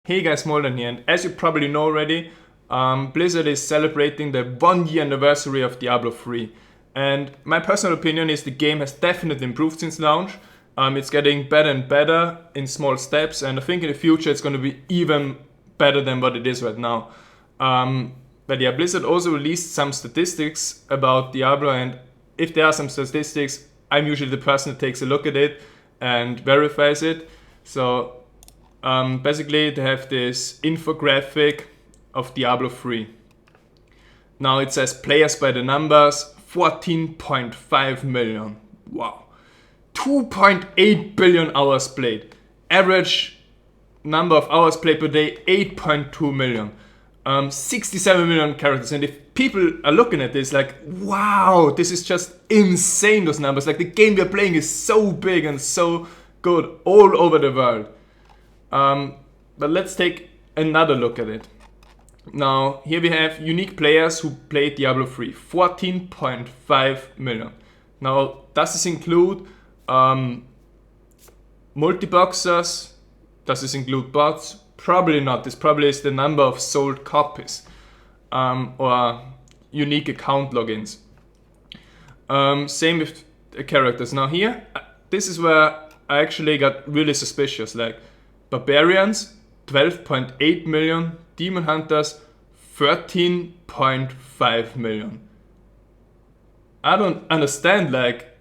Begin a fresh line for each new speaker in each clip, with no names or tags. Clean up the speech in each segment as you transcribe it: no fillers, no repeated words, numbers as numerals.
Hey guys, Molden here, and as you probably know already, Blizzard is celebrating the 1 year anniversary of Diablo 3. And my personal opinion is the game has definitely improved since launch. It's getting better and better in small steps, and I think in the future it's going to be even better than what it is right now. But yeah, Blizzard also released some statistics about Diablo, and if there are some statistics, I'm usually the person that takes a look at it and verifies it. So basically, they have this infographic of Diablo 3. Now it says players by the numbers, 14.5 million. Wow. 2.8 billion hours played. Average number of hours played per day, 8.2 million. 67 million characters. And if people are looking at this like, wow, this is just insane, those numbers. Like the game we're playing is so big and so good all over the world. But let's take another look at it. Now, here we have unique players who played Diablo 3, 14.5 million. Now, does this include multi-boxers? Does this include bots? Probably not. This probably is the number of sold copies or unique account logins. Same with the characters. Now here, this is where I actually got really suspicious. Like, Barbarians, 12.8 million. Demon Hunters, 13.5 million. I don't understand, like,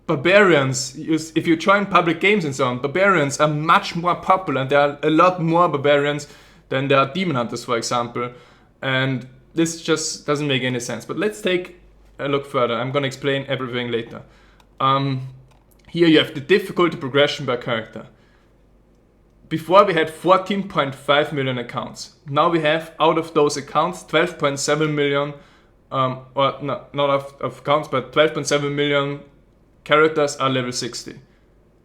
Barbarians, if you join public games and so on, Barbarians are much more popular, and there are a lot more Barbarians than there are Demon Hunters, for example. And this just doesn't make any sense. But let's take a look further. I'm gonna explain everything later. Here you have the difficulty progression per character. Before we had 14.5 million accounts. Now we have, out of those accounts, 12.7 million, or no, not of accounts, but 12.7 million characters are level 60.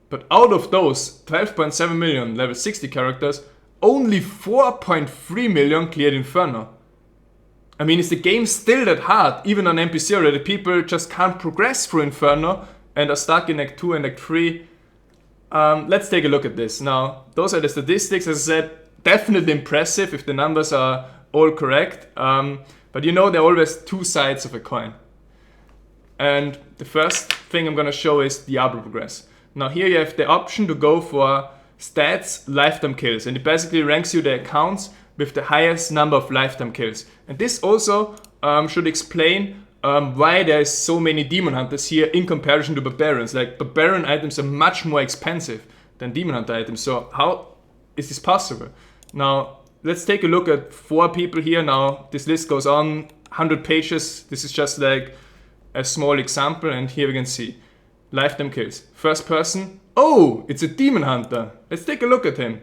But out of those 12.7 million level 60 characters, only 4.3 million cleared Inferno. I mean, is the game still that hard? Even on NPC already, people just can't progress through Inferno and are stuck in Act 2 and Act 3. Let's take a look at this. Now, those are the statistics. As I said, definitely impressive if the numbers are all correct. But you know, there are always two sides of a coin. And the first thing I'm going to show is Diablo Progress. Now here you have the option to go for stats, lifetime kills. And it basically ranks you the accounts with the highest number of lifetime kills. And this also should explain why there is so many Demon Hunters here in comparison to Barbarians. Like, Barbarian items are much more expensive than Demon Hunter items. So how is this possible? Now, let's take a look at 4 people here. Now, this list goes on 100 pages. This is just like a small example. And here we can see lifetime kills. First person. Oh, it's a Demon Hunter. Let's take a look at him.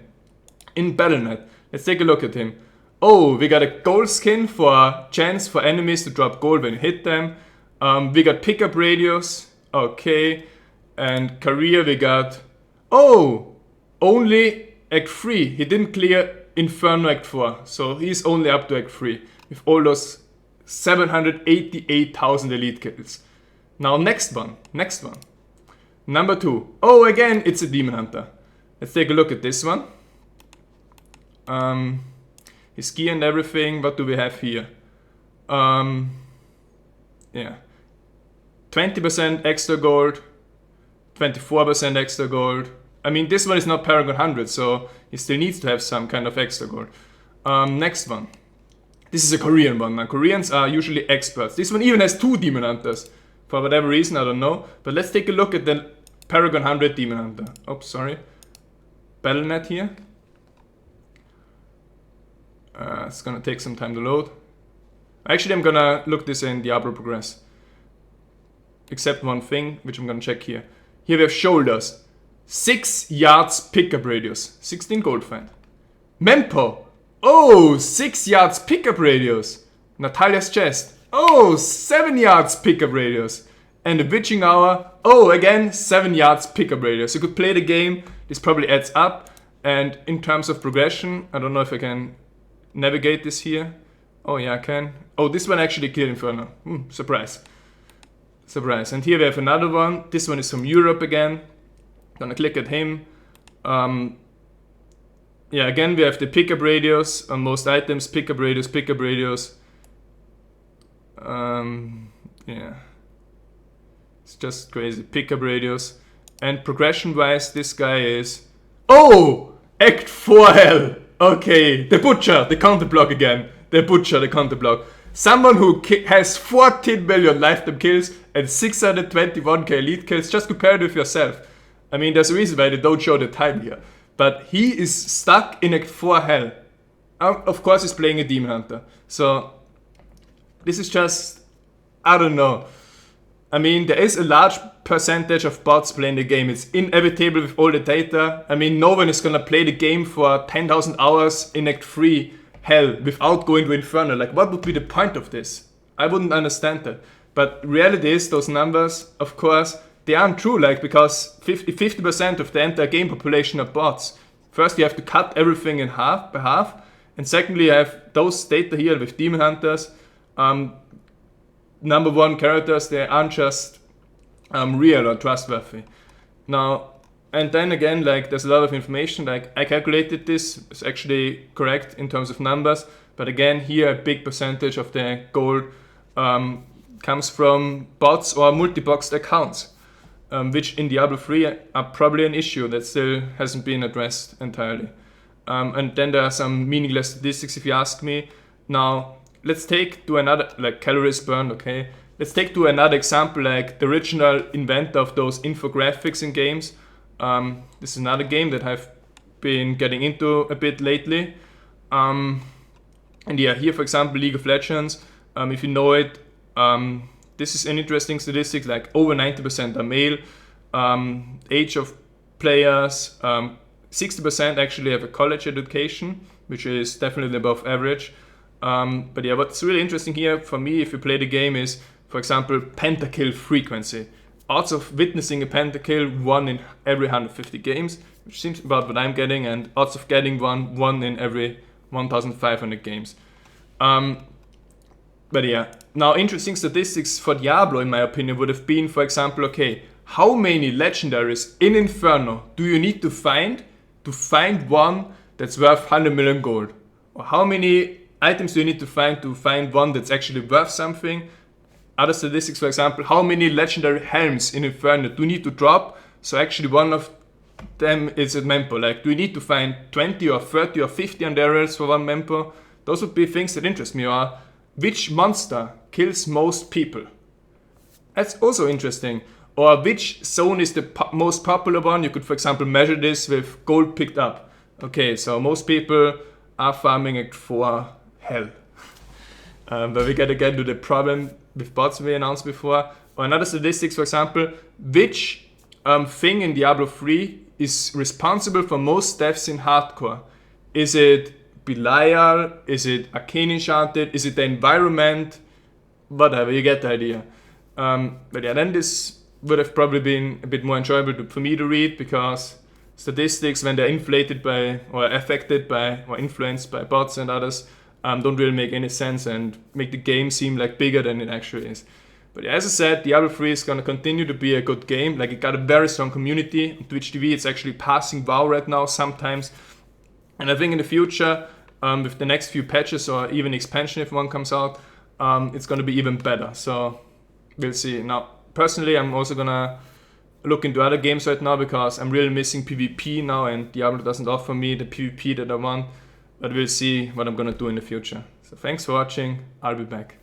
In Battle.net. Let's take a look at him. Oh, we got a gold skin for chance for enemies to drop gold when you hit them. We got pickup radius. Okay. And career we got... Oh! Only Act 3. He didn't clear Inferno Act 4. So he's only up to Act 3. With all those 788,000 elite kills. Now next one. Next one. Number 2. Oh, again, it's a Demon Hunter. Let's take a look at this one. His gear and everything. What do we have here? Yeah. 20% extra gold. 24% extra gold. I mean, this one is not Paragon 100, so he still needs to have some kind of extra gold. Next one. This is a Korean one. Now, Koreans are usually experts. This one even has 2 Demon Hunters. For whatever reason, I don't know. But let's take a look at the Paragon 100 Demon Hunter. Oops, sorry. Battle.net here. It's gonna take some time to load. Actually, I'm gonna look this in Diablo Progress. Except one thing, which I'm gonna check here. Here we have shoulders. 6 yards pickup radius. 16 gold find. Mempo. Oh, 6 yards pickup radius. Natalia's chest. Oh, 7 yards pickup radius. And the witching hour. Oh, again, 7 yards pickup radius. You could play the game. This probably adds up. And in terms of progression, I don't know if I can navigate this here. Oh yeah, I can. Oh, this one actually killed Inferno. Surprise. Surprise. And here we have another one. This one is from Europe again. Gonna click at him. yeah, again, we have the pickup radius on most items, pickup radius, pickup radius. Yeah, it's just crazy. Pickup radius. And progression-wise, this guy is... Oh! Act 4 hell! Okay, the Butcher, the counterblock again. The Butcher, the counterblock. Someone who has 14 million lifetime kills and 621k elite kills. Just compare it with yourself. I mean, there's a reason why they don't show the time here. But he is stuck in Act 4 hell. Of course, he's playing a Demon Hunter. So, this is just... I don't know. I mean, there is a large percentage of bots playing the game. It's inevitable with all the data. I mean, no one is gonna play the game for 10,000 hours in Act 3 hell without going to Inferno. Like, what would be the point of this? I wouldn't understand that. But reality is, those numbers, of course, they aren't true, like, because 50% of the entire game population are bots. First, you have to cut everything in half by half. And secondly, you have those data here with Demon Hunters. Number one characters, they aren't just real or trustworthy. Now, and then again, like, there's a lot of information. Like, I calculated this, it's actually correct in terms of numbers, but again, here a big percentage of the gold comes from bots or multi-boxed accounts, which in Diablo 3 are probably an issue that still hasn't been addressed entirely. And then there are some meaningless statistics, if you ask me. Now, let's take to another, like, calories burned, okay? Let's take to another example, like the original inventor of those infographics in games. This is another game that I've been getting into a bit lately. And yeah, here for example, League of Legends, if you know it, this is an interesting statistic, like over 90% are male. Age of players, 60% actually have a college education, which is definitely above average. But yeah, what's really interesting here for me, if you play the game, is, for example, pentakill frequency. Odds of witnessing a pentakill, 1 in every 150 games, which seems about what I'm getting, and odds of getting one in every 1,500 games. But yeah, now interesting statistics for Diablo, in my opinion, would have been, for example, okay, how many legendaries in Inferno do you need to find one that's worth 100 million gold? Or how many items do you need to find one that's actually worth something? Other statistics, for example, how many legendary helms in Inferno do you need to drop? So actually one of them is a mempo. Like, do you need to find 20 or 30 or 50 Andariels for one mempo? Those would be things that interest me. Or which monster kills most people? That's also interesting. Or which zone is the most popular one? You could, for example, measure this with gold picked up. Okay, so most people are farming Act 4 hell. But we get again to the problem with bots we announced before. Or another statistics, for example, which thing in Diablo 3 is responsible for most deaths in hardcore? Is it Belial? Is it Arcane Enchanted? Is it the environment? Whatever, you get the idea. But yeah, then this would have probably been a bit more enjoyable for me to read, because statistics, when they're inflated by, or affected by, or influenced by bots and others, don't really make any sense and make the game seem like bigger than it actually is. But yeah, as I said, Diablo 3 is going to continue to be a good game. Like, it got a very strong community. On Twitch TV, it's actually passing WoW right now sometimes. And I think in the future, with the next few patches or even expansion if one comes out, it's going to be even better. So we'll see. Now, personally, I'm also going to look into other games right now, because I'm really missing PvP now, and Diablo doesn't offer me the PvP that I want. But we'll see what I'm going to do in the future. So thanks for watching. I'll be back.